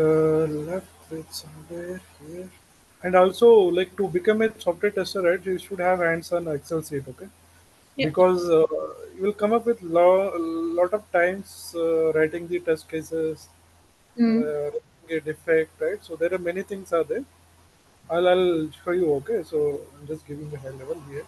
left it somewhere here. And also, like to become a software tester, right? You should have hands-on Excel sheet, okay? Yeah. Because you will come up with lot of times writing the test cases, Mm. a defect, right? So there are many things are there. I'll show you. Okay, so I'm just giving a high level here.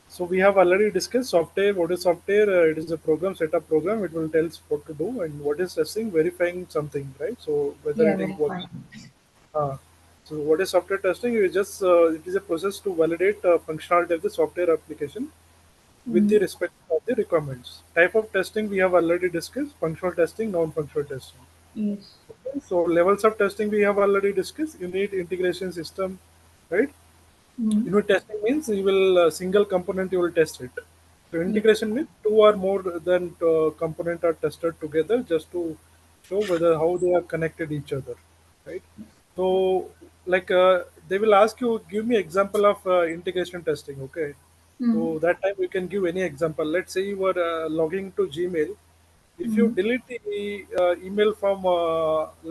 So we have already discussed software. What is software? It is a program, setup program. It will tell us what to do, and what is testing, verifying something, right? So whether Yeah, it is very working. fine. Uh, so what is software testing? It is a process to validate functionality of the software application with the Mm. respect of the requirements. Type of testing we have already discussed: functional testing, non-functional testing. Yes. Okay? So levels of testing we have already discussed. Unit, integration, system, right? Mm. Unit testing means you will single component you will test it. So Yeah. integration means two or more than component are tested together just to show whether how they are connected each other, right? So like they will ask you give me example of integration testing, okay? Mm. So that time you can give any example. Let's say you are logging to Gmail. If you Mm. delete the email from,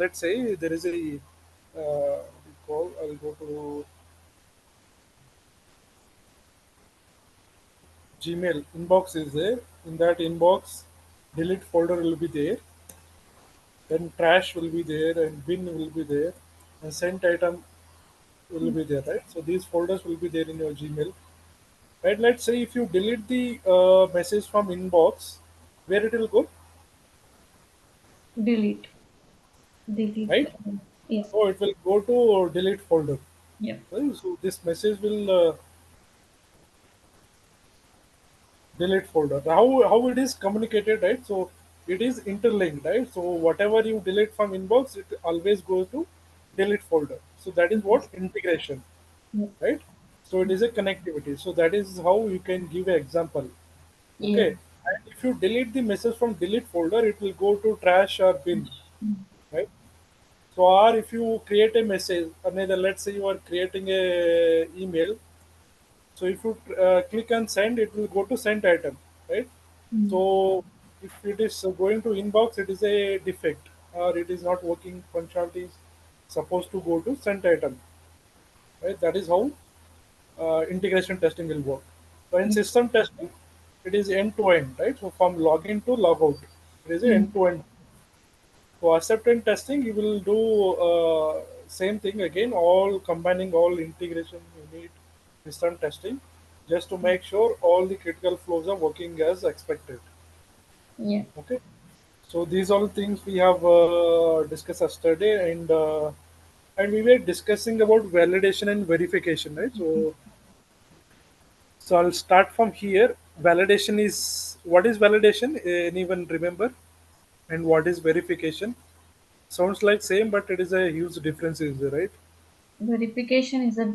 let's say there is a call. I'll go to Gmail inbox is there. In that inbox, delete folder will be there. Then trash will be there, and bin will be there, and sent item will be there, right? So these folders will be there in your Gmail, right? Let's say if you delete the message from inbox, where it will go, Delete. Delete. right? Yeah. So it will go to delete folder, Yeah. right? So this message will delete folder. How it is communicated, right? So it is interlinked, right? So whatever you delete from inbox, it always goes to delete folder. So that is what Yes. integration, Yeah. right? So it is a connectivity. So that is how you can give an example. Yeah. Okay. And if you delete the message from delete folder, it will go to trash or bin, Mm. right? So or if you create a message, another, let's say you are creating a email. So if you click on send, it will go to sent item, right? Mm. So if it is going to inbox, it is a defect or it is not working. Functionality is supposed to go to sent item, right? That is how integration testing will work. So in Yeah. system testing, it is end to end, right? So from login to logout, it is Mm. end to end. So acceptance testing, you will do same thing again, all combining all integration unit system testing, just to make sure all the critical flows are working as expected. Yeah. Okay. So these all things we have discussed yesterday, and we were discussing about validation and verification, right? So I'll start from here. Validation is what is validation? Anyone remember? And what is verification? Sounds like same, but it is a huge difference, is there, right? Verification is a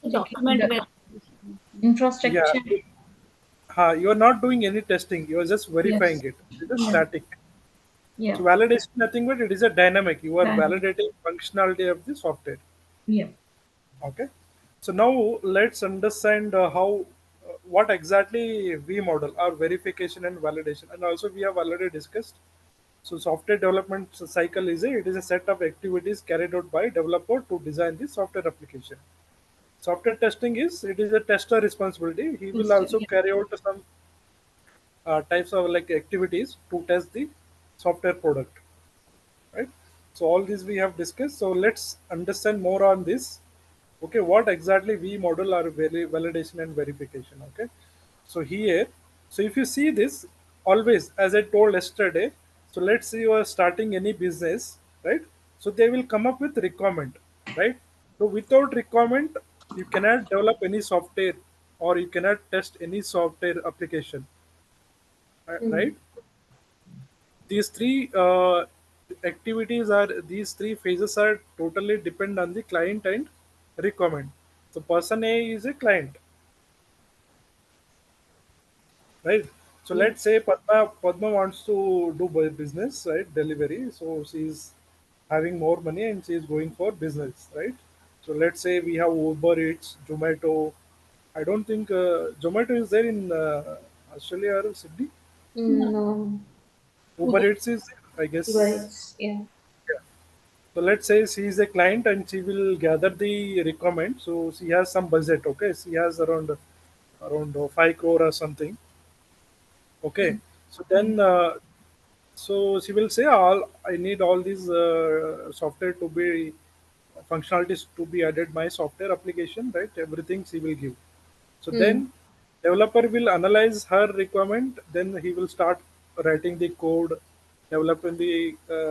checking Document the verification. Yeah, infrastructure. you are not doing any testing. You are just verifying Yes. it. It is Yeah. static. Yeah. So validation nothing but it is a dynamic. You are Done. validating functionality of the software. Yeah. Okay. So now let's understand how what exactly V model or verification and validation. And also we have already discussed. So software development cycle is it is a set of activities carried out by developer to design the software application. Software testing is it is a tester responsibility. He will Just also yeah. carry out some types of like activities to test the software product, right? So all these we have discussed. So let's understand more on this. Okay, what exactly V model are validation and verification? Okay, so here, so if you see this, always as I told yesterday, so let's say you are starting any business, right? So they will come up with requirement, right? So without requirement, you cannot develop any software or you cannot test any software application, Mm. right? These three activities are these three phases are totally depend on the client and requirement. So person A is a client, right? So Yeah. let's say Padma wants to do business, right? Delivery. So she's having more money and she's going for business, right? So let's say we have Uber Eats, Zomato. I don't think Zomato is there in Australia or Sydney. Mm, no. Uber Eats is, I Uber guess. Eats. Yeah. So let's say she is a client and she will gather the requirement. So she has some budget. Okay, she has around 5 crore or something. Okay, so then so she will say all I need all these software to be functionalities to be added my software application, right? Everything she will give. So Mm. then developer will analyze her requirement. Then he will start writing the code, developing the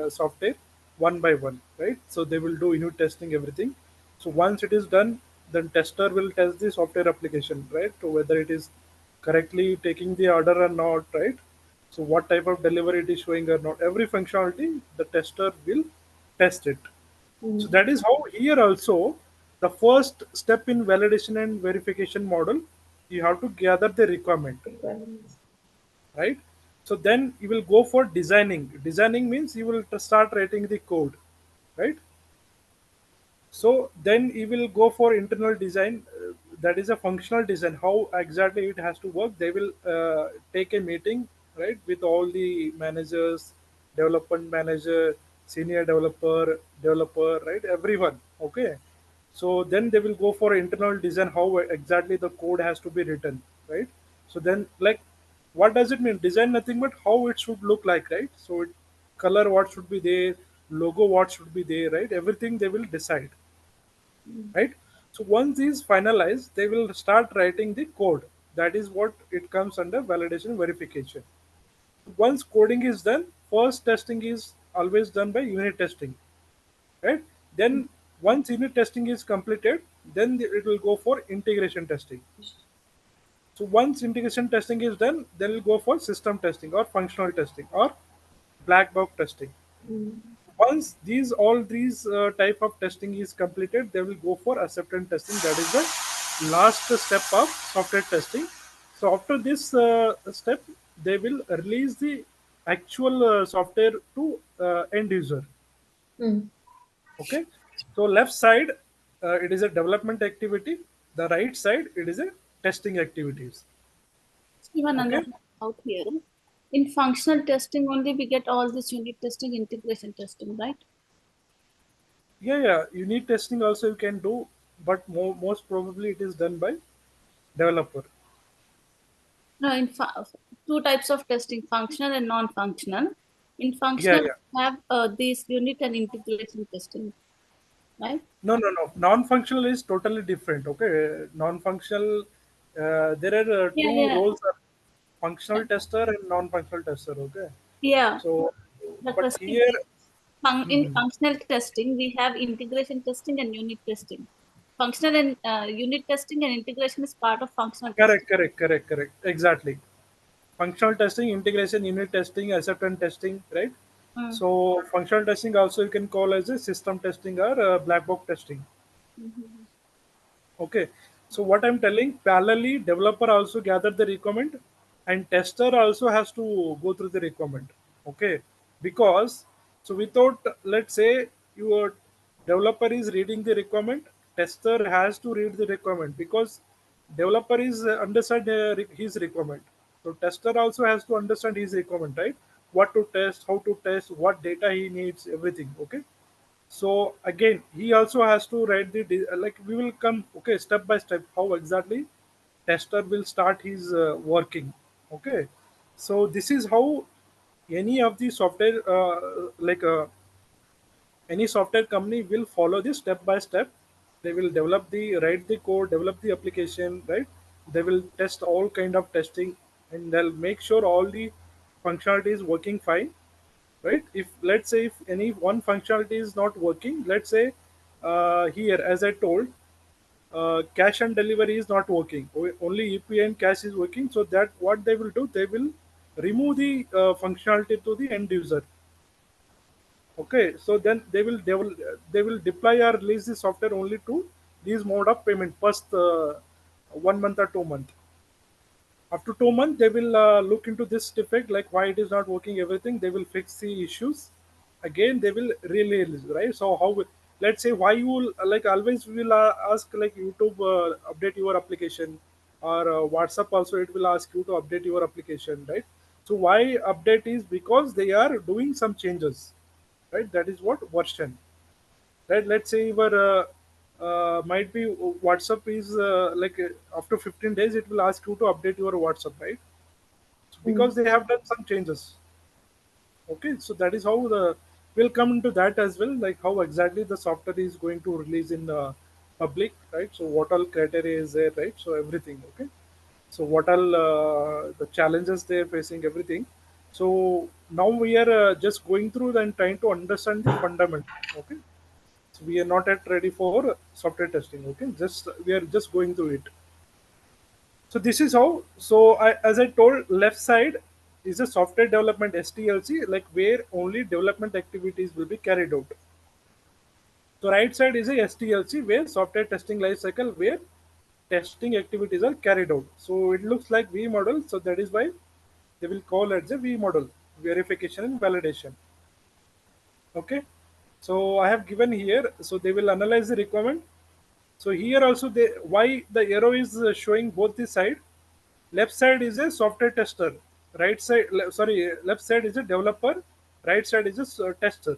software one by one, right? So they will do unit testing everything. So once it is done, then tester will test the software application, right? So whether it is correctly taking the order or not, right? So what type of delivery it is showing or not. Every functionality the tester will test it. So Mm. that is how here also the first step in validation and verification model, you have to gather the requirement, Requirements. right? So then you will go for designing. Designing means you will start writing the code, right? So then you will go for internal design. That is a functional design. How exactly it has to work? They will take a meeting, right, with all the managers, development manager, senior developer, right, everyone. Okay. So then they will go for internal design. How exactly the code has to be written, right? So then, like, what does it mean? Design nothing but how it should look like, right? So it, color what should be there, logo what should be there, right? Everything they will decide, Mm. right? So once is finalized, they will start writing the code. That is what it comes under validation verification. Once coding is done, first testing is always done by unit testing, right? Then once unit testing is completed, then it will go for integration testing. So once integration testing is done, then we'll go for system testing or functional testing or black box testing. Mm. Once these type of testing is completed, they will go for acceptance testing. That is the last step of software testing. So after this step, they will release the actual software to end user. Mm. Okay. So left side, it is a development activity. The right side, it is a testing activities. Even another Okay. out here. In functional testing only we get all this unit testing, integration testing, right? Yeah. Unit testing also you can do, but most probably it is done by developer. No, two types of testing, functional and non-functional. In Yeah, functional, yeah. we have these unit and integration testing, right? No. Non-functional is totally different. Okay, non-functional. There are Yeah, two yeah, roles: are functional tester and non-functional tester. Okay, yeah. so The but testing here, is in mhm. functional testing, we have integration testing and unit testing. Functional and unit testing and integration is part of functional testing. Correct. Exactly. Functional testing, integration, unit testing, acceptance testing, right? Mm. So functional testing also you can call as a system testing or black box testing. Mhm. Okay. So what I'm telling, parallelly, developer also gather the requirement and tester also has to go through the requirement. Okay. Because so without, let's say your developer is reading the requirement, tester has to read the requirement because developer is understand his requirement. So tester also has to understand his requirement, right? What to test, how to test, what data he needs, everything. Okay. So again he also has to write the like we will come, okay, step by step how exactly tester will start his working. Okay, so this is how any of the software any software company will follow this step by step. They will develop the write the code, develop the application, right? They will test all kind of testing, and they'll make sure all the functionality is working fine, right? If let's say if any one functionality is not working, let's say here as I told, cash and delivery is not working, only EPI and cash is working. So that what they will do, they will remove the functionality to the end user. Okay, so then they will deploy or release the software only to these mode of payment first 1 month or 2 month. After 2 months, they will look into this defect, like why it is not working, everything. They will fix the issues. Again, they will release, right? So how, let's say why you will, like always we will ask like YouTube update your application, or WhatsApp also it will ask you to update your application, right? So why update is because they are doing some changes, right? That is what version. right? Let's say your might be WhatsApp is after 15 days it will ask you to update your WhatsApp, right? So Mm. because they have done some changes. Okay, so that is how the we'll come into that as well, like how exactly the software is going to release in public, right? So what all criteria is there, right? So everything, okay. So what all the challenges they're facing, everything. So now we are just going through and trying to understand the fundament, okay. So we are not yet ready for software testing, okay. Just we are just going through it. So this is how. So as I told, left side is a software development STLC, like where only development activities will be carried out. So right side is a STLC where software testing life cycle where testing activities are carried out. So it looks like V model. So that is why they will call it as a V model, verification and validation. Okay. So I have given here. So they will analyze the requirement. So here also they why the arrow is showing both the side. Left side is a software tester. Right side, sorry, left side is a developer. Right side is a tester.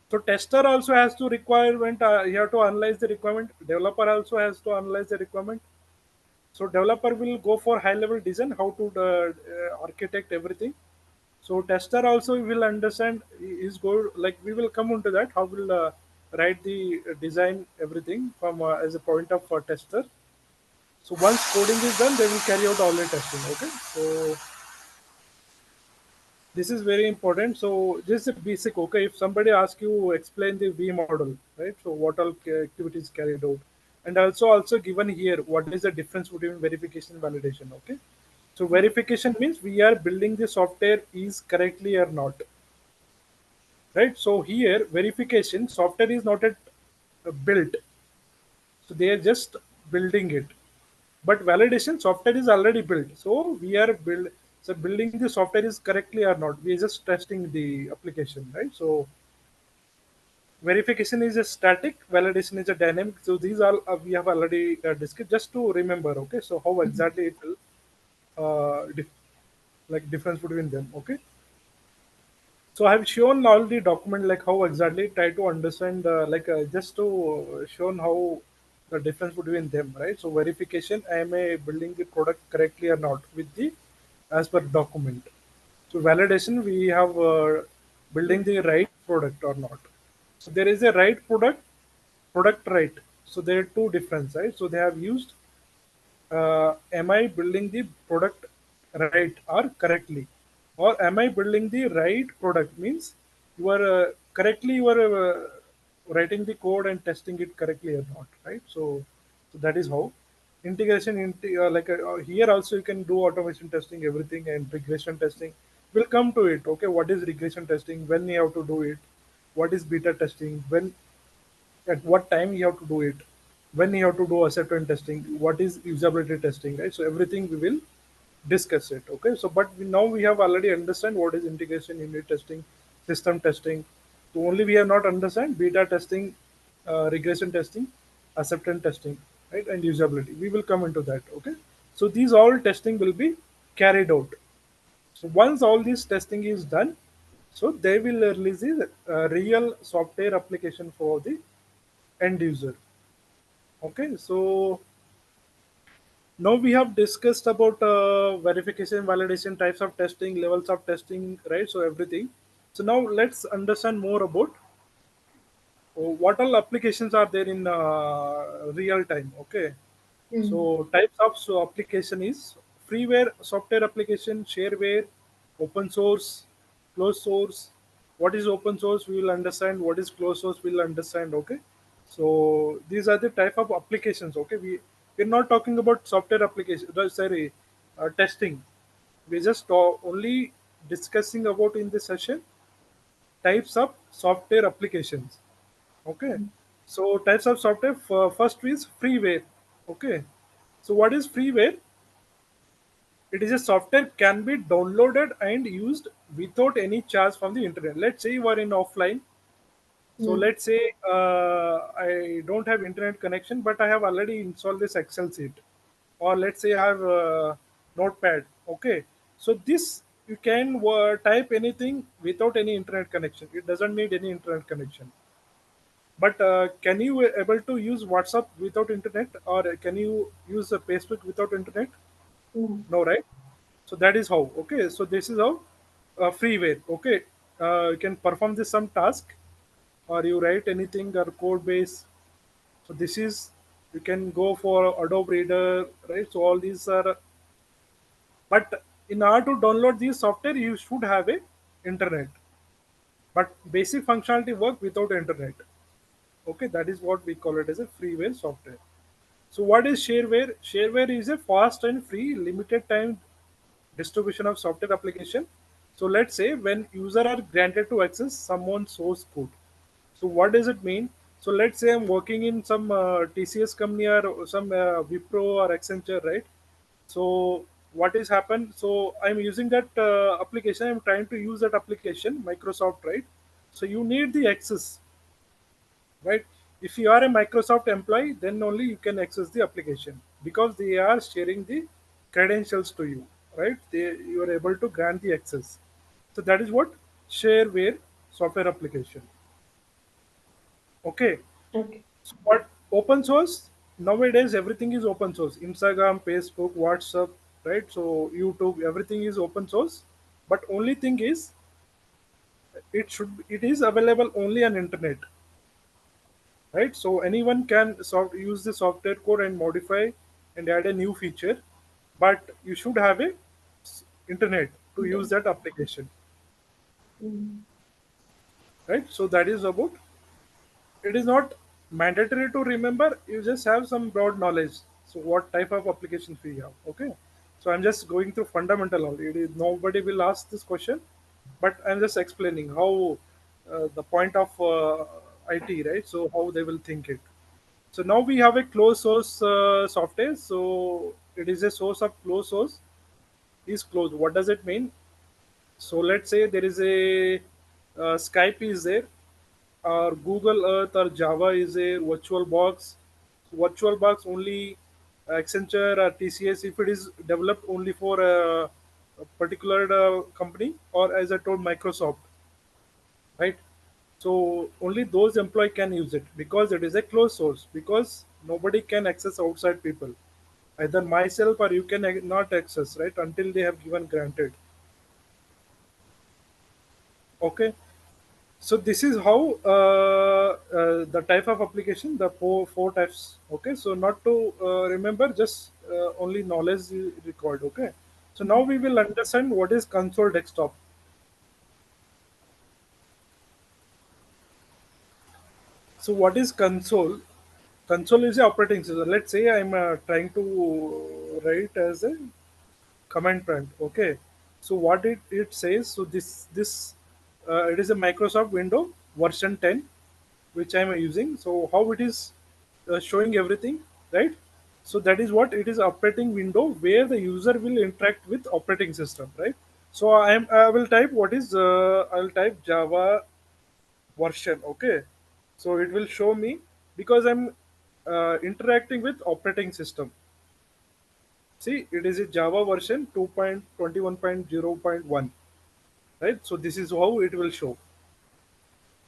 So tester also has to requirement. You have to analyze the requirement. Developer also has to analyze the requirement. So developer will go for high level design, how to architect everything. So tester also will understand is go like we will come into that how will write the design everything from as a point of tester. So once coding is done, they will carry out all the testing. Okay, so this is very important. So this is a basic. Okay, if somebody asks you explain the V model, right? So what all activities carried out, and also given here what is the difference between verification and validation. Okay, so verification means we are building the software is correctly or not, right? So here verification software is not yet built, so they are just building it. But validation software is already built, so we are building the software is correctly or not. We are just testing the application, right? So verification is a static, validation is a dynamic. So these are we have already discussed. Just to remember, okay. So how exactly it will like difference between them, okay. So I have shown all the document like how exactly try to understand just to shown how the difference between them, right? So verification, am I building the product correctly or not with the as per document. So validation, we have building the right product or not. So there is a right product right. So there are two difference, right? So they have used am I building the product right or correctly, or am I building the right product means you are correctly you are writing the code and testing it correctly or not, right? So that is how integration here also you can do automation testing everything, and regression testing will come to it. Okay, what is regression testing, when you have to do it, what is beta testing, when at what time you have to do it, when you have to do acceptance testing, what is usability testing, right? So everything we will discuss it. Okay, so but now we have already understand what is integration, unit testing, system testing. So only we have not understand beta testing, regression testing, acceptance testing, right, and usability. We will come into that. Okay, so these all testing will be carried out. So once all this testing is done, so they will release the real software application for the end user. Okay, so now we have discussed about verification, validation, types of testing, levels of testing, right? So everything. So now let's understand more about what all applications are there in real time. Okay, Mm. so types of application is freeware software application, shareware, open source, closed source. What is open source? We will understand. What is closed source? We will understand. Okay. So these are the type of applications. Okay. We're not talking about software application. Sorry, testing. We're just only discussing about in this session types of software applications. Okay, so types of software first is freeware. Okay, so what is freeware? It is a software can be downloaded and used without any charge from the internet. Let's say you are in offline. So Mm. let's say I don't have internet connection, but I have already installed this Excel sheet, or let's say I have Notepad. Okay, so this you can type anything without any internet connection. It doesn't need any internet connection. But can you able to use WhatsApp without internet, or can you use Facebook without internet? No. No, right? So that is how. Okay, so this is how freeware. Okay, you can perform this some task, or you write anything or code base. So this is, you can go for Adobe Reader, right? So all these are, but in order to download these software, you should have a internet. But basic functionality work without internet. Okay, that is what we call it as a freeware software. So what is shareware? Shareware is a fast and free limited time distribution of software application. So let's say when user are granted to access someone's source code. So what does it mean? So let's say I'm working in some TCS company or some Wipro or Accenture, right? So what is happened? So I'm using that application. I'm trying to use that application, Microsoft, right? So you need the access, right? If you are a Microsoft employee, then only you can access the application because they are sharing the credentials to you, right? You are able to grant the access. So that is what shareware software application. Okay. Okay. So what open source? Nowadays everything is open source. Instagram, Facebook, WhatsApp, right? So YouTube, everything is open source. But only thing is it is available only on internet, right? So anyone can use the software code and modify and add a new feature, but you should have a internet to use Internet. that application, Mm. right? So that is about, it is not mandatory to remember, you just have some broad knowledge. So what type of applications we have, okay? So I'm just going through fundamental only. It is, nobody will ask this question, but I'm just explaining how the point of IT, right? So how they will think it. So now we have a closed source software. So it is a source of closed source is closed. What does it mean? So let's say there is a Skype is there, or Google Earth or Java is a virtual box. Virtual box only Accenture or TCS if it is developed only for a particular company, or as I told Microsoft, right? So only those employee can use it because it is a closed source, because nobody can access outside people, either myself or you can not access, right, until they have given granted. Okay. So this is how the type of application, the four types. Okay, so not to remember, just only knowledge is required. Okay, so now we will understand what is console desktop. So what is console? Console is a operating system. Let's say I'm trying to write as a command prompt. Okay, so what it says, so this it is a Microsoft Window version 10 which I'm using. So how it is showing everything, right? So that is what it is, operating window where the user will interact with operating system, right? So I will type what is I'll type Java version. Okay, so it will show me because I'm interacting with operating system. See, it is a Java version 2.21.0.1, right? So this is how it will show.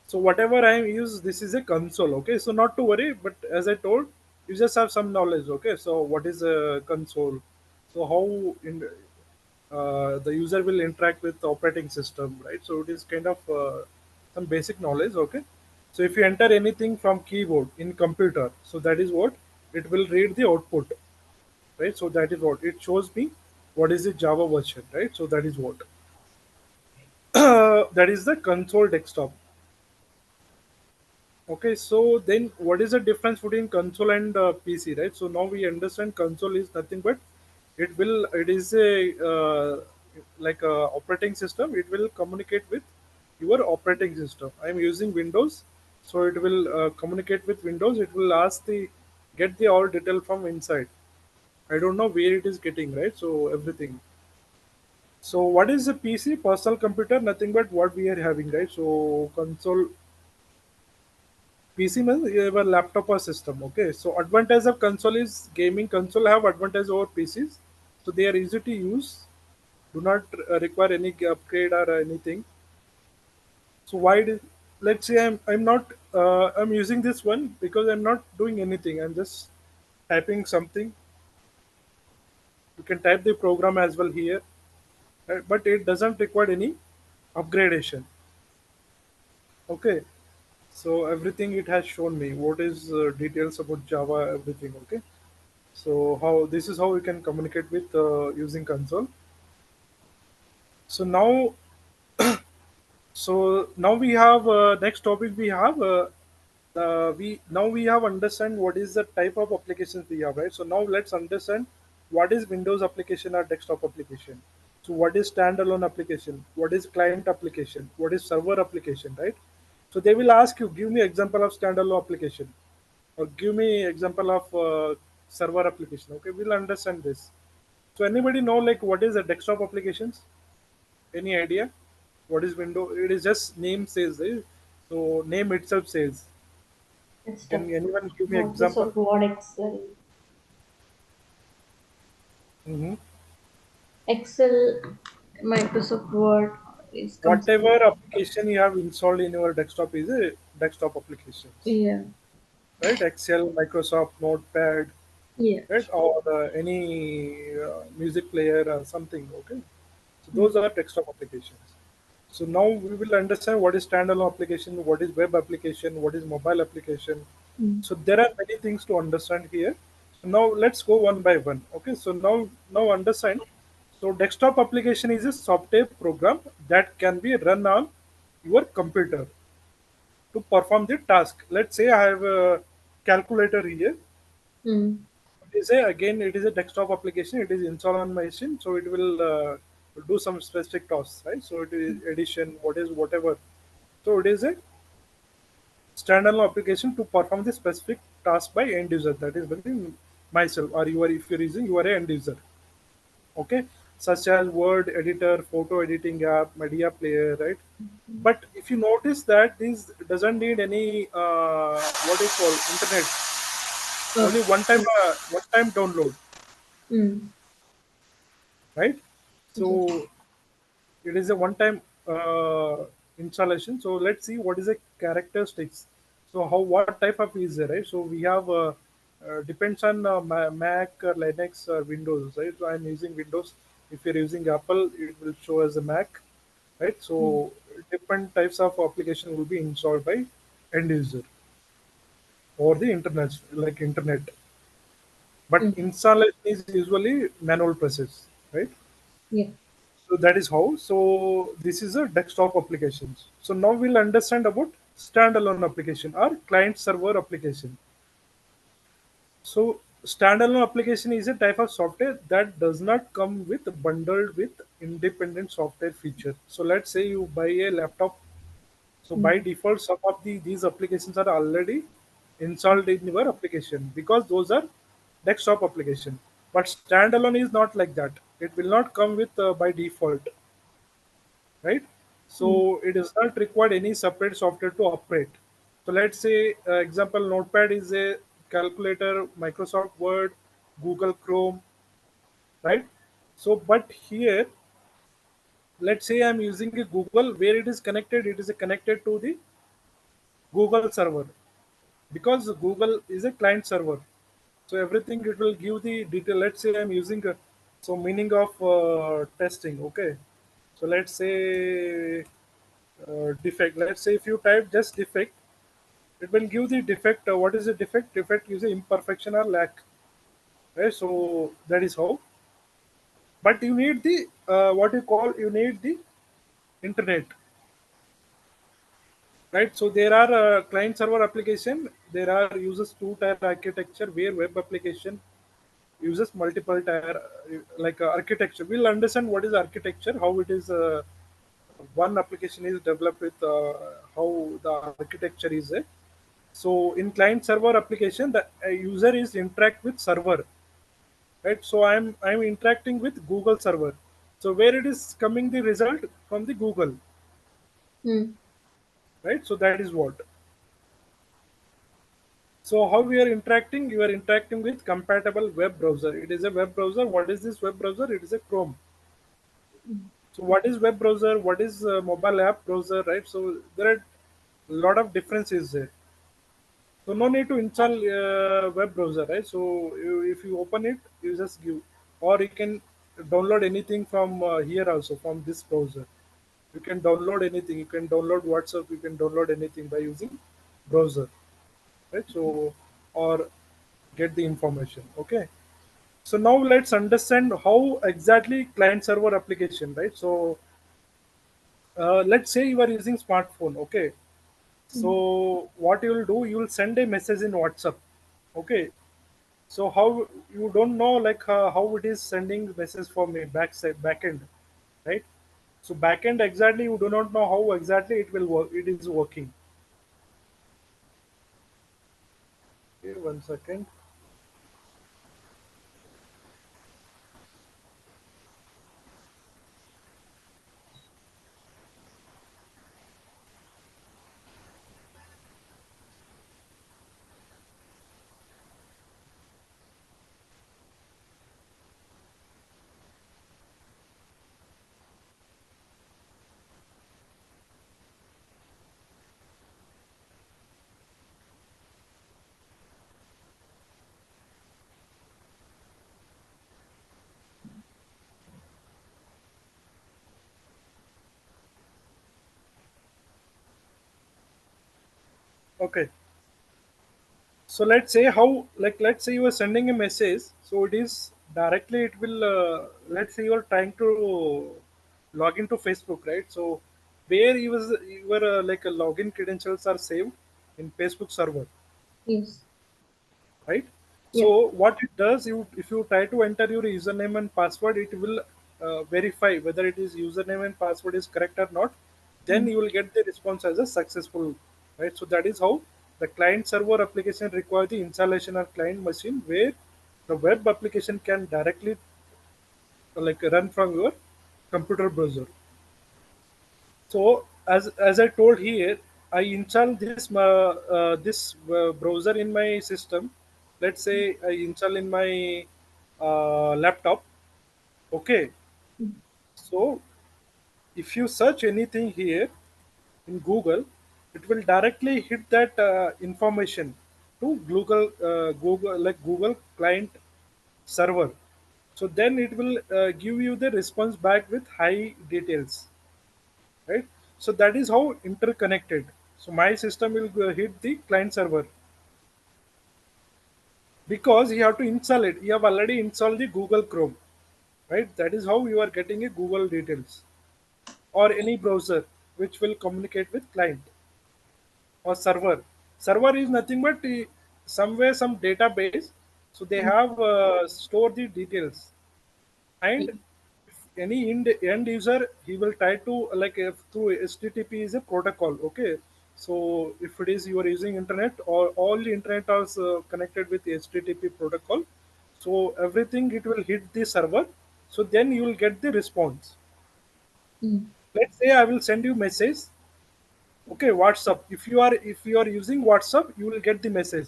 So whatever I use, this is a console. Okay, so not to worry, but as I told, you just have some knowledge. Okay, so what is a console? So how the user will interact with the operating system, right? So it is kind of some basic knowledge. Okay, so if you enter anything from keyboard in computer, so that is what it will read the output, right? So that is what it shows me. What is the Java version, right? So that is what that is the console desktop. Okay, so then what is the difference between console and PC, right? So now we understand console is nothing but it is a like a operating system. It will communicate with your operating system. I am using Windows, so it will communicate with Windows. It will ask the get the all detail from inside. I don't know where it is getting, right? So everything. So what is a PC? Personal computer, nothing but what we are having, right? So console PC means you have a laptop or system. Okay, so advantage of console is gaming console have advantage over PCs, so they are easy to use, do not require any upgrade or anything. So why it is? let's say I'm not I'm using this one because I'm not doing anything. I'm just typing something. You can type the program as well here, right? But it doesn't require any upgradation. Okay, so everything it has shown me what is details about Java, everything. Okay, so how this is how we can communicate with using console. So now we have next topic we have we now we have understand what is the type of applications we have, right? So now let's understand what is Windows application or desktop application. So what is standalone application, what is client application, what is server application, right? So they will ask you, give me example of standalone application or give me example of server application. Okay, we'll understand this. So anybody know like what is a desktop applications? Any idea? What is window? It is just name says, eh? So name itself says. Desktop. Can anyone give me example? Microsoft Word, Excel. Hmm. Excel, Microsoft Word is comes. Whatever application you have installed in your desktop is a desktop applications, Yeah. right? Excel, Microsoft Notepad, Yeah. right? Or any music player or something. Okay, so Mm. those are desktop applications. So now we will understand what is standalone application, what is web application, what is mobile application. Mm. So there are many things to understand here. So now let's go one by one. Okay, so now understand. So desktop application is a software program that can be run on your computer to perform the task. Let's say I have a calculator here. Mm. It is a again it is a desktop application. It is installed on my machine, so it will do some specific tasks, right? So it is addition, what is whatever. So it is a standalone application to perform the specific task by end user. That is within myself, or you are if you're using you are a end user. Okay, such as Word editor, photo editing app, media player, right? But if you notice that this doesn't need any what is called internet, Oh. only one time download, Mm. right? Yes. So it is a one-time installation. So let's see what is the characteristics. So how what type of is there, right? So we have depends on Mac, Linux, or Windows, right? So I'm using Windows. If you're using Apple, it will show as a Mac, right? Mm. So different types of application will be installed by end user or the internet, like internet. But Mm. installation is usually manual process, right? Yeah. So that is how. So this is a desktop applications. So now we'll understand about standalone application or client server application. So standalone application is a type of software that does not come with bundled with independent software feature. So let's say you buy a laptop. So Mm. by default, some of these applications are already installed in your application because those are desktop application. But standalone is not like that. It will not come with by default, right? Mm. So it does not require any separate software to operate. So let's say, example, Notepad is a calculator, Microsoft Word, Google Chrome, right? So, but here, let's say I'm using a Google where it is connected. It is connected to the Google server because Google is a client server. So everything it will give the detail. Let's say I'm using so meaning of testing. Okay, so let's say defect. Let's say if you type just defect, it will give the defect. What is the defect? Defect is a imperfection or lack. Right. So that is how. But you need the what you call you need the internet. Right. So there are client server application. There are uses two tier architecture where web application uses multiple tier like architecture. We'll understand what is architecture, how it is. One application is developed with how the architecture is. So in client server application, the user is interact with server, right? So I'm interacting with Google server. So where it is coming the result from the Google, Mm. right? So that is what. So how we are interacting? You are interacting with compatible web browser. It is a web browser. What is this web browser? It is a Chrome. Mm. So what is web browser? What is mobile app browser? Right. So there are lot of difference is there. So no need to install web browser, right? So if you open it, you just give, or you can download anything from here also from this browser. You can download anything. You can download WhatsApp. You can download anything by using browser, right? So or get the information. Okay. So now let's understand how exactly client server application, right? So let's say you are using smartphone. Okay. mm, So what you will do, you will send a message in WhatsApp. Okay. So how you don't know like how it is sending message for me backend, right? So backend exactly you do not know how exactly it will work. It is working. Okay, 1 second. Okay. So let's say how like let's say you are sending a message. So it is directly it will let's say you are trying to log into Facebook, right? So where your like login credentials are saved in Facebook server, yes, right? yeah, So what it does, you if you try to enter your username and password, it will verify whether it is username and password is correct or not. Then mm, you will get the response as a successful, right? So that is how the client server application require the installation of client machine where the web application can directly like run from your computer browser. So as I told here, I install this browser in my system. Let's say I install in my laptop. Okay. mm, So if you search anything here in Google, it will directly hit that information to Google like Google client server. So then it will give you the response back with high details, right? So that is how interconnected. So my system will hit the client server because you have to install it. You have already installed the Google Chrome, right? That is how you are getting a Google details or any browser which will communicate with client or server. Server is nothing but somewhere some database. So they mm, have stored the details, and yeah, if any end user he will try to like if through HTTP is a protocol. Okay, so if it is you are using internet or all the internet is connected with HTTP protocol, so everything it will hit the server. So then you will get the response. mm, Let's say I will send you message. Okay, WhatsApp. If you are using WhatsApp, you will get the message.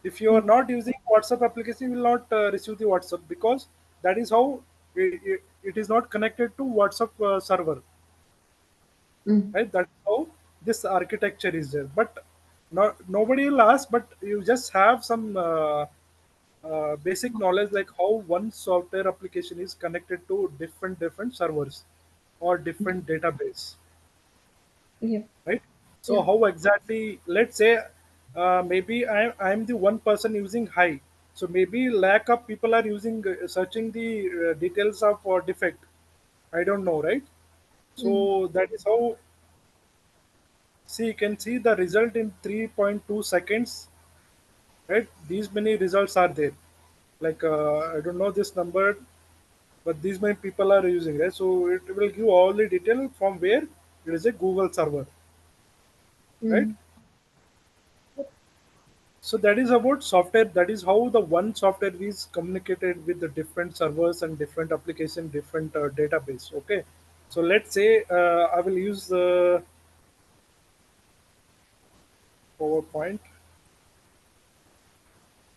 If you are mm, not using WhatsApp application, you will not receive the WhatsApp because that is how it is not connected to WhatsApp server, mm, right? That's how this architecture is there. But nobody will ask, but you just have some basic knowledge like how one software application is connected to different servers or yeah, different database, yeah, right? So yeah, how exactly? Let's say maybe I'm the one person using high. So maybe lack of people are using searching the details of defect. I don't know, right? mm, So that is how. See, you can see the result in 3.2 seconds, right? These many results are there. Like I don't know this number, but these many people are using, right? So it will give all the detail from where it is a Google server, right? mm, So that is about software. That is how the one software is communicated with the different servers and different application, different database. Okay. So let's say I will use PowerPoint.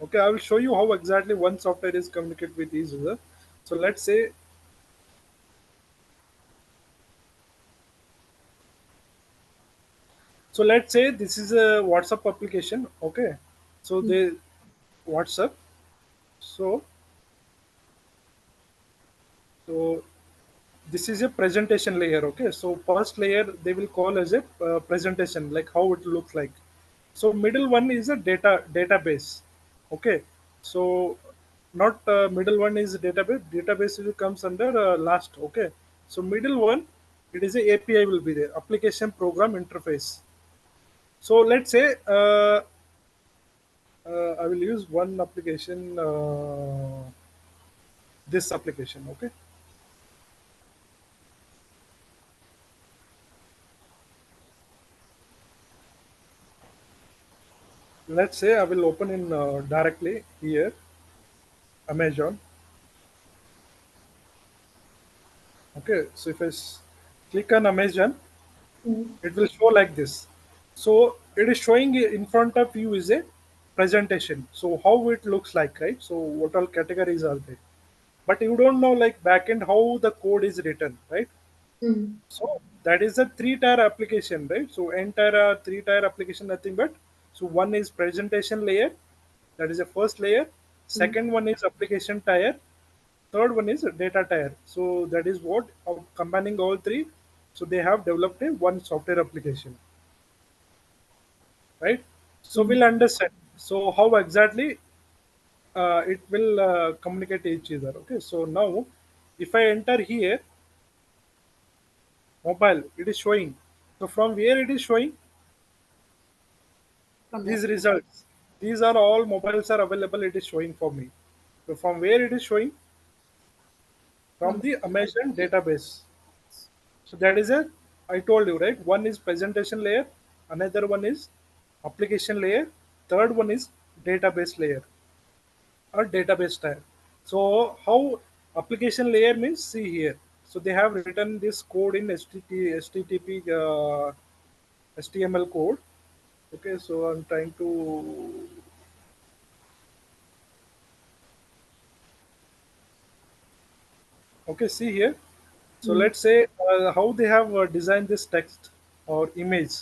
Okay, I will show you how exactly one software is communicate with each other. So let's say, So let's say this is a WhatsApp application. Okay, so mm, they WhatsApp. So so this is a presentation layer. Okay, so first layer they will call as a presentation, like how it looks like. So middle one is a database. Okay, so not middle one is database will comes under last. Okay, so middle one, it is a API will be there, application program interface. So let's say I will use one application, this application. Okay, let's say I will open in directly here Amazon. Okay, so if click on Amazon, mm, it will show like this. So it is showing in front of you is a presentation. So how it looks like, right? So what all categories are there? But you don't know like backend how the code is written, right? mm, So that is a three-tier application, right? So entire three-tier application, nothing but so one is presentation layer, that is a first layer. mm, Second one is application tier. Third one is data tier. So that is what combining all three. So they have developed a one software application, right? So mm. we'll understand. So how exactly it will communicate each other. Okay. So now, if I enter here, mobile, it is showing. So from where it is showing From the these results. These are all mobiles are available. It is showing for me. So from where it is showing from from the Amazon database. So that is a, I told you, right? One is presentation layer, another one is application layer, third one is database layer or database type. So how application layer means, see here. So they have written this code in HTTP HTML code. Okay, so I'm trying to, okay, see here. So Mm. let's say how they have designed this text or image,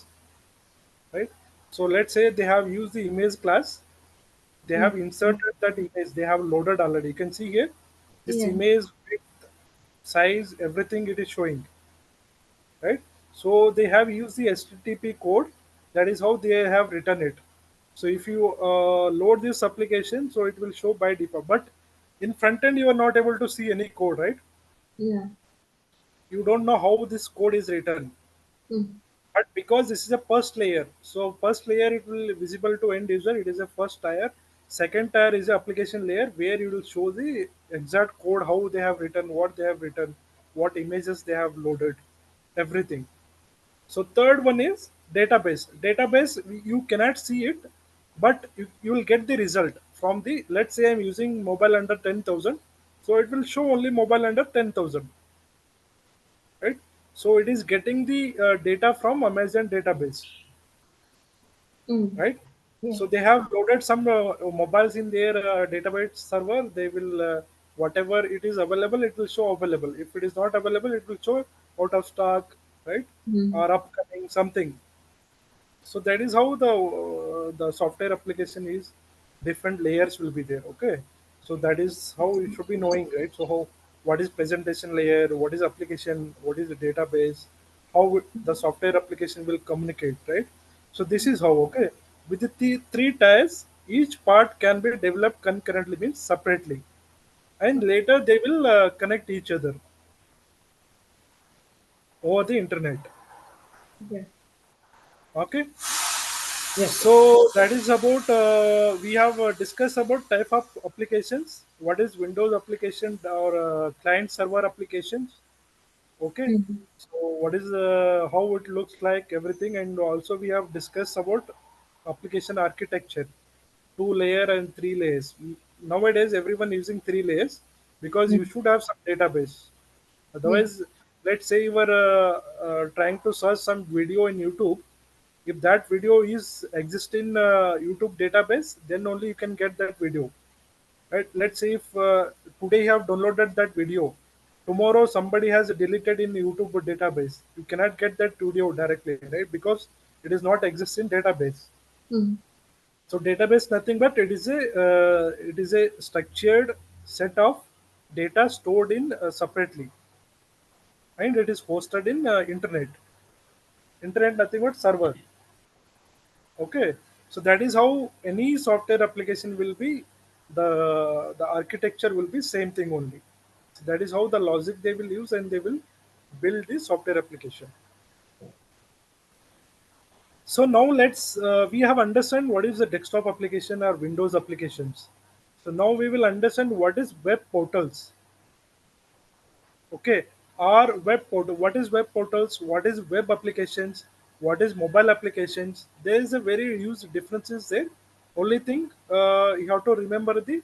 right? So let's say they have used the image class. They Mm. have inserted that image. They have loaded already. You can see here, this Yeah. image width, size, everything it is showing, right? So they have used the HTTP code. That is how they have written it. So if you load this application, so it will show by default. But in front end, you are not able to see any code, right? Yeah. You don't know how this code is written. Mm. But because this is a first layer, so first layer it will visible to end user. It is a first tier. Second tier is the application layer where you will show the exact code, how they have written, what they have written, what images they have loaded, everything. So third one is database. Database you cannot see it, but you will get the result from the. Let's say I'm using mobile under 10,000, so it will show only mobile under 10,000, right? So it is getting the data from Amazon database, Mm. right? Yeah. So they have loaded some mobiles in their database server. They will whatever it is available, it will show available. If it is not available, it will show out of stock, right? Mm. Or upcoming something. So that is how the software application is. Different layers will be there. Okay, so that is how you should be knowing, right? So how, what is presentation layer, what is application, what is the database, how the software application will communicate, right? So this is how. Okay, with the three tiers, each part can be developed concurrently, means separately, and later they will connect each other over the internet. Yeah. Okay. Yes. So that is about we have discussed about type of applications. What is Windows application or client server applications? Okay. Mm. So what is how it looks like everything, and also we have discussed about application architecture, two layer and three layers. Nowadays everyone using three layers because you Mm. should have some database. Yeah. Otherwise, let's say you were trying to search some video in YouTube. If that video is exist in YouTube database, then only you can get that video. Right? Let's say if today you have downloaded that video, tomorrow somebody has deleted in YouTube database. You cannot get that video directly, right? Because It is not exist in database. Mm. So database nothing but it is a structured set of data stored in separately, and it is hosted in internet. Internet nothing but server. Okay, so that is how any software application will be. The architecture will be same thing only. So that is how the logic they will use, and they will build the software application. So now let's we have understand what is the desktop application or Windows applications. So now we will understand what is web portals. Okay, our web portal. What is web portals? What is web applications? What is mobile applications? There is a very huge differences there. Only thing you have to remember the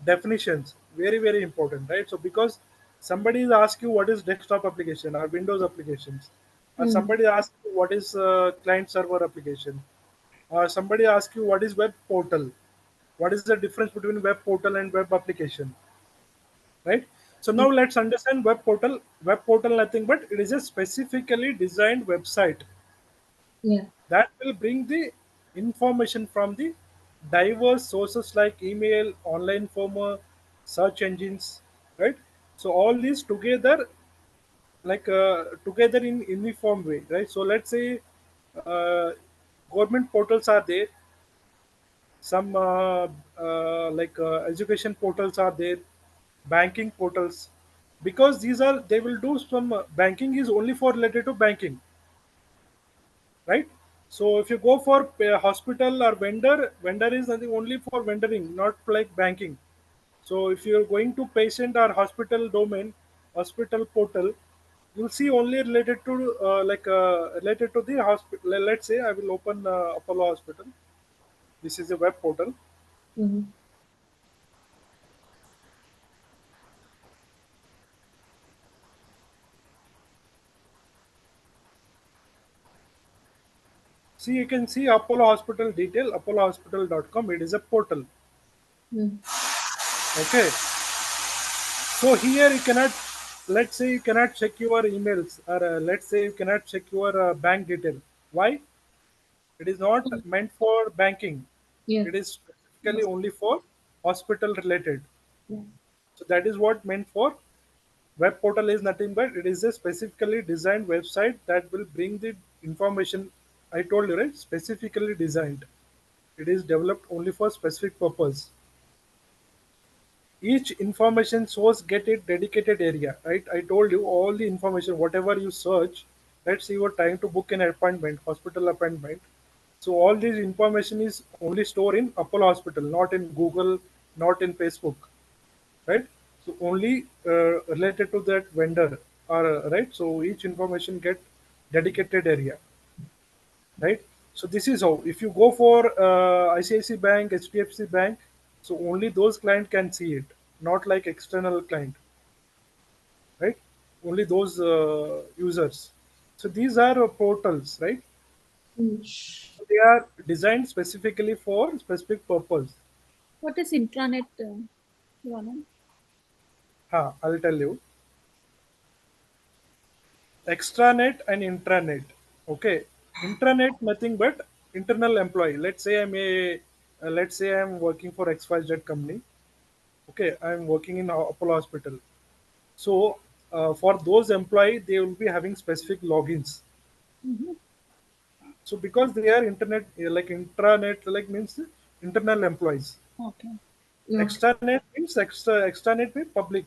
definitions. Very important, right? So because somebody is ask you what is desktop application or Windows applications, or Mm. somebody asks you what is client server application, or somebody asks you what is web portal. What is the difference between web portal and web application? Right, so now let's understand web portal. Web portal nothing but it is a specifically designed website Yeah. that will bring the information from the diverse sources like email, online form, search engines, right? So all these together, like together in uniform way, right? So let's say uh, government portals are there, some like education portals are there, banking portals, because these are they will do some banking is only for related to banking, right? So if you go for hospital or vendor is nothing only for vendoring, not like banking. So if you're going to patient or hospital domain, hospital portal, you'll see only related to related to the hospital. Let's say I will open Apollo Hospital. This is a web portal. Mm. See, you can see Apollo Hospital detail, apollohospital.com. It is a portal. Mm. Okay. So here you cannot, let's say you cannot check your emails, or let's say you cannot check your bank detail. Why? It is not meant for banking. Yeah. It is specifically only for hospital related. Yeah. So that is what meant for web portal is nothing but it is a specifically designed website that will bring the information. I told you, right? Specifically designed. It is developed only for specific purpose. Each information source get a dedicated area, right? I told you all the information whatever you search. Let's say you are trying to book an appointment, hospital appointment. So all this information is only stored in Apollo Hospital, not in Google, not in Facebook, right? So only related to that vendor, or right, so each information get dedicated area, right? So this is how if you go for ICICI Bank, HDFC Bank, so only those client can see it, not like external client, right? Only those users. So these are portals, right? Mm. So they are designed specifically for specific purpose. What is intranet, Yonan? I'll tell you. Extranet and intranet. Okay, intranet nothing but internal employee. Let's say I'm working for XYZ company. Okay, I'm working in Apollo Hospital. So for those employee, they will be having specific logins. Mm-hmm. So because they are internet like intranet like means internal employees. Okay. Okay. Extranet means extranet means public.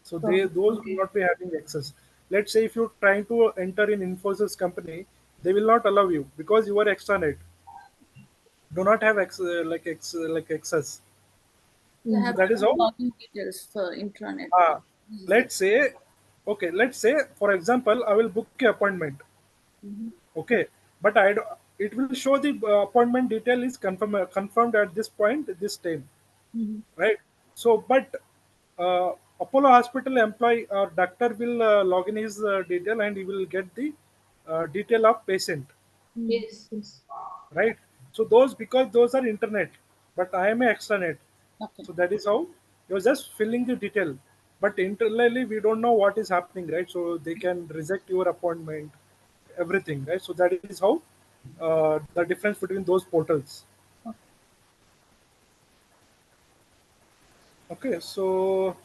So they Public. those will Okay. not be having access. Let's say if you're trying to enter in Infosys company, they will not allow you because you are extranet. Do not have like access. They So Mm. have that their is own how. login details for intranet Uh, users. let's say, okay, let's say for example, I will book a appointment. Mm-hmm. Okay, but it will show the appointment detail is confirmed at this point, this time, Mm-hmm. right? So, but uh, Apollo Hospital employee or doctor will log in his detail and he will get the detail of patient, Mm. Yes. Yes. right? So those because those are internet, but I am a extranet, Okay. so that is how you're just filling the detail. But internally, we don't know what is happening, right? So they can reject your appointment, everything, right? So that is how. the difference between those portals. Okay, so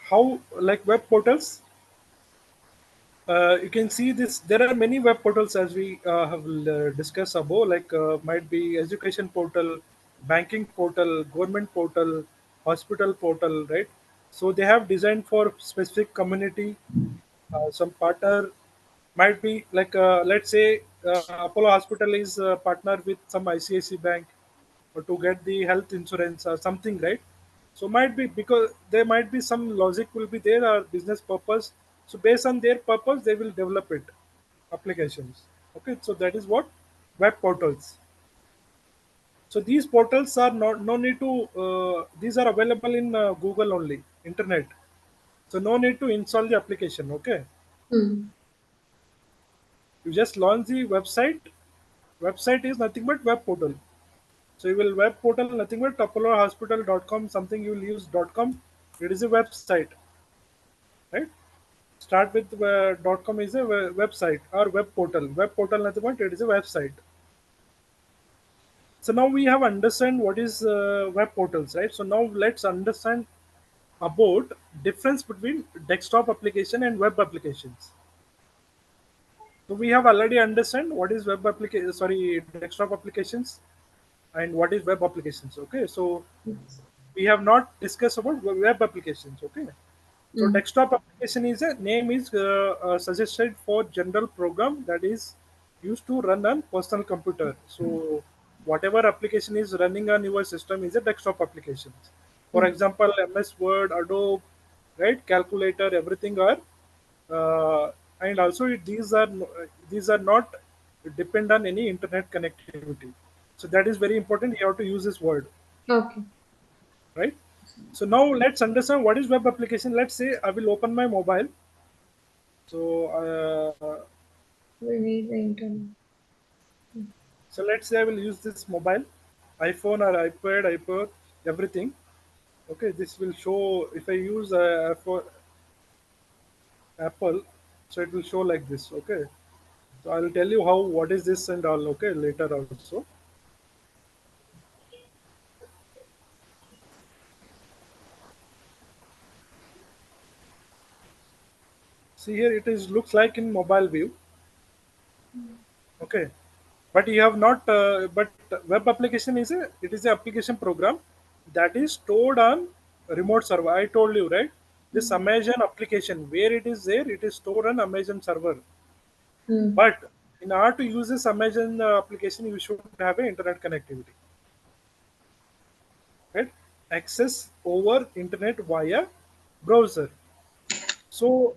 how, like web portals, you can see this. There are many web portals as we have discussed above, like might be education portal, banking portal, government portal, hospital portal, right? So they have designed for specific community. Some partner might be like, let's say Apollo Hospital is partner with some ICICI bank, or to get the health insurance or something, right? So might be because there might be some logic will be there, or business purpose. So based on their purpose they will develop it applications. Okay, so that is what web portals. So these portals are not, no need to, these are available in Google only, internet. So no need to install the application. Okay, Mm. you just launch the website. Website is nothing but web portal. So you will web portal nothing but apollohospital.com, something you will use .com. It is a website, right? Start with .com is a website or web portal. Web portal nothing but it is a website. So now we have understand what is web portals, right? So now let's understand about difference between desktop application and web applications. So we have already understand what is web application, sorry, desktop applications, and what is web applications. Okay, so Yes. we have not discussed about web applications. Okay, so Mm. desktop application is a name is suggested for general program that is used to run on personal computer. So whatever application is running on your system is a desktop application. For Mm. example, MS Word, Adobe, right, calculator, everything are, uh, and also these are not depend on any internet connectivity. So that is very important. You have to use this word, Okay. right? So now let's understand what is web application. Let's say I will open my mobile. So We need the internet. Mm. so let's say I will use this mobile, iPhone or iPad, iPod, everything. Okay, this will show if I use for Apple, so it will show like this. Okay, so I'll tell you how what is this and all. Okay, later also. See here, it is looks like in mobile view. Okay, but you have not. But web application is a, it is a application program that is stored on remote server. I told you, right? This Amazon application where it is there, it is stored on Amazon server. Mm. But in order to use this Amazon application, you should have an internet connectivity, right? Access over internet via browser. So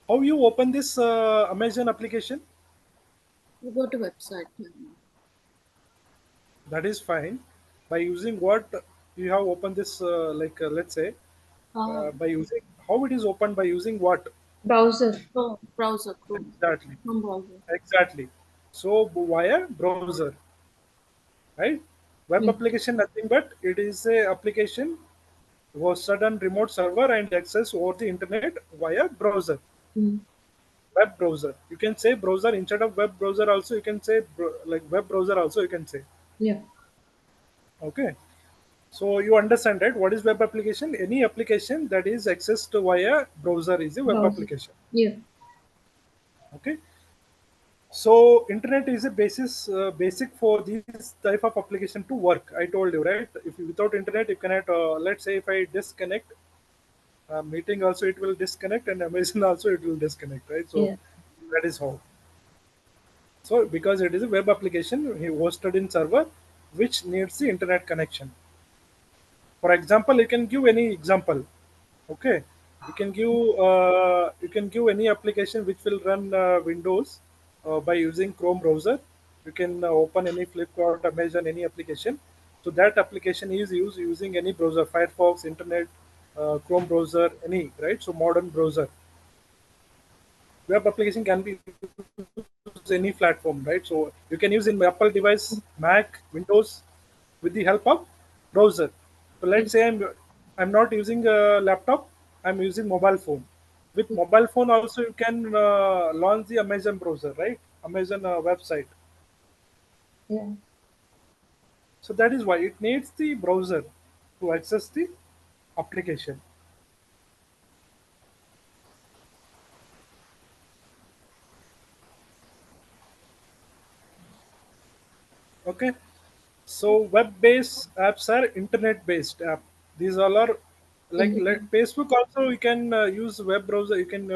how you open this Amazon application? You go to website. That is fine. By using what you have opened this, like let's say, Uh, by using how it is opened by using what Browser. browser, Chrome, exactly, Chrome browser. exactly. So via browser, right? Web Yeah. application nothing but it is a application hosted on remote server and access over the internet via browser. Mm. Web browser. You can say browser instead of web browser. Also, you can say like web browser. Also, you can say. Yeah. Okay. So you understand, right? What is web application? Any application that is accessed via browser is a web Browser. application. Yeah. Okay. So internet is a basic for this type of application to work. I told you, right? If you, without internet you cannot. Let's say if I disconnect meeting, also it will disconnect, and Amazon also it will disconnect, right? So Yeah. that is how. So because it is a web application hosted in server, which needs the internet connection. For example, you can give any example. Okay, you can give any application which will run Windows by using Chrome browser. You can open any Flipkart, Amazon, any application. So that application is used using any browser, Firefox, Internet, Chrome browser, any, right. So modern browser. Web application can be used any platform, right. So you can use in Apple device, Mac, Windows, with the help of browser. So Yeah. let's say I'm not using a laptop, I'm using mobile phone. With mobile phone also you can launch the Amazon browser, right? Amazon website. Yeah. So that is why it needs the browser to access the application. Okay. So web-based apps are internet-based app. These all are like Internet. Facebook also. You can use web browser. You can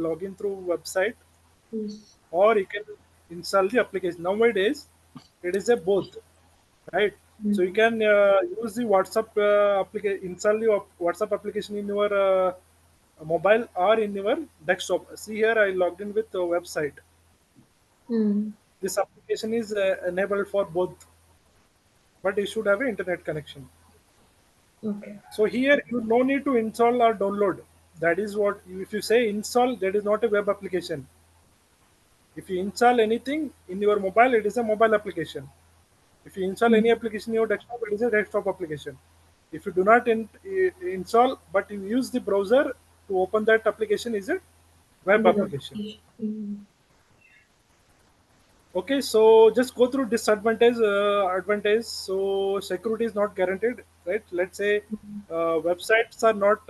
log in through website, Yes. or you can install the application. Nowadays, it is a both, right? So you Mm. can use the WhatsApp application, install the WhatsApp application in your mobile or in your desktop. See here, I logged in with the website. Mm. This application is enabled for both, but you should have an internet connection. Okay. So here you no need to install or download. That is what if you say install, that is not a web application. If you install anything in your mobile, it is a mobile application. If you install any Mm. application in your desktop, it is a desktop application. If you do not install but you use the browser to open that application, is a web Web application. application. Mm. Okay, so just go through disadvantage, advantage. So security is not guaranteed, right? Let's say websites are not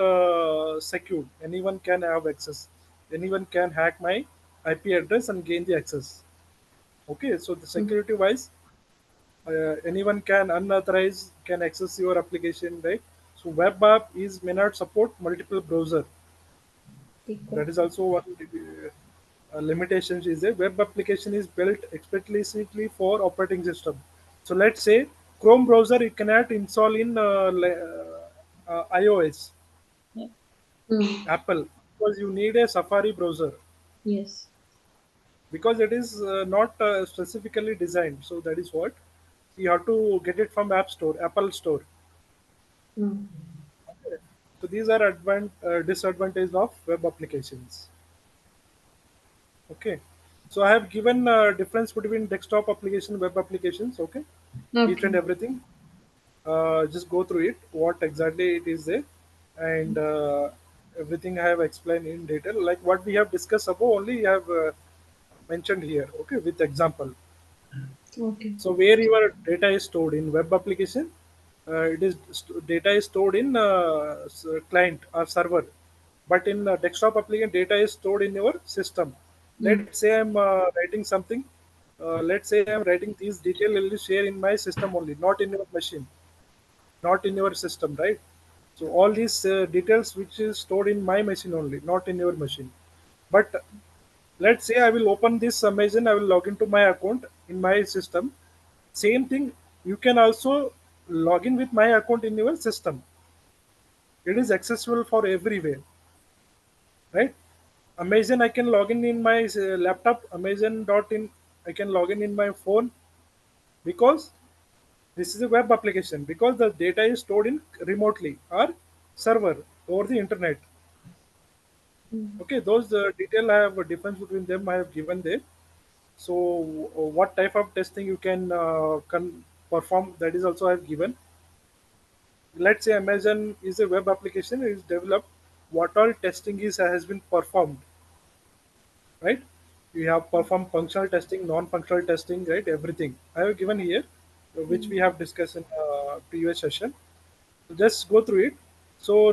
secured. Anyone can have access. Anyone can hack my IP address and gain the access. Okay, so the Mm. security wise, anyone can unauthorized can access your application, right? So web app is may not support multiple browser. Equal. That is also one limitation. Is a web application is built explicitly for operating system. So let's say Chrome browser you cannot install in iOS, Yeah. Mm. Apple, because you need a Safari browser Yes. because it is not specifically designed. So that is what you have to get it from App Store, Apple Store. Mm. So these are disadvantages of web applications. Okay. So I have given difference between desktop application, web applications. Okay, each and Okay. everything. Just go through it. What exactly it is there, and everything I have explained in detail. Like what we have discussed above, only I have mentioned here. Okay, with example. Okay. So where your data is stored in web application, data is stored in client or server, but in desktop application, data is stored in your system. Mm. Let's say I'm writing something. Let's say I'm writing these detail will share in my system only, not in your machine, not in your system, right? So all these details which is stored in my machine only, not in your machine. But let's say I will open this Amazon, I will log into my account in my system. Same thing, you can also log in with my account in your system. It is accessible for everywhere, right? Amazon, I can log in my laptop. Amazon.in, I can log in my phone because this is a web application because the data is stored in remotely or server over the internet. Mm. Okay, those detail I have a difference between them. I have given there. So what type of testing you can perform, that is also I have given. Let's say Amazon is a web application, it is developed. What all testing is has been performed, right? You have performed functional testing, non-functional testing, right? Everything I have given here, which we Mm. have discussed in previous session. So just go through it. So